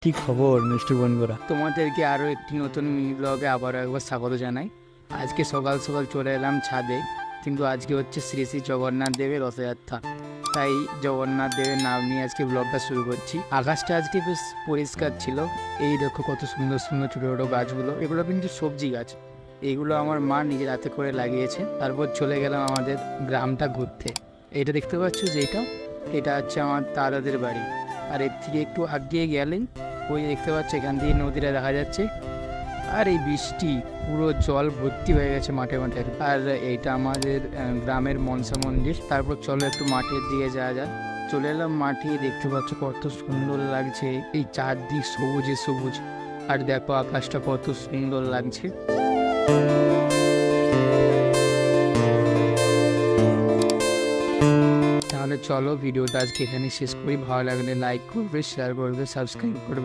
কি খবর মিষ্টি বন্ধুরা? তোমাদেরকে আরও একটি নতুন মিনি ব্লগে আবারও একবার স্বাগত জানাই। আজকে সকাল সকাল চলে এলাম ছাদে, কিন্তু আজকে হচ্ছে শ্রী শ্রী জগন্নাথ দেবের রথযাত্রা, তাই জগন্নাথ দেবের নাম নিয়ে আজকে ব্লগটা শুরু করছি। আকাশটা আজকে বেশ পরিষ্কার ছিল। এই দেখো কত সুন্দর সুন্দর ছোটো ছোটো গাছগুলো, এগুলো কিন্তু সবজি গাছ। এইগুলো আমার মা নিজের হাতে করে লাগিয়েছে। তারপর চলে গেলাম আমাদের গ্রামটা ঘুরতে। এটা দেখতে পাচ্ছ যে এটা হচ্ছে আমার দাদাদের বাড়ি। আর এর থেকে একটু আগিয়ে গেলেন, ওই দেখতে পাচ্ছ এখান দিয়ে নদীটা দেখা যাচ্ছে। আর এই বৃষ্টি পুরো জল ভর্তি হয়ে গেছে মাঠে মাঠে। আর এইটা আমাদের গ্রামের মনসা মন্দির। তারপর চলো একটু মাঠের দিকে যাওয়া যায়। চলে এলাম মাঠে, দেখতে পাচ্ছ কত সুন্দর লাগছে, এই চারদিক সবুজে সবুজ। আর দেখো আকাশটা কত সুন্দর লাগছে। তাহলে চলো ভিডিওটা আজকে এখানে শেষ করি। ভালো লাগলে লাইক করবে, শেয়ার করবে, সাবস্ক্রাইব করবে।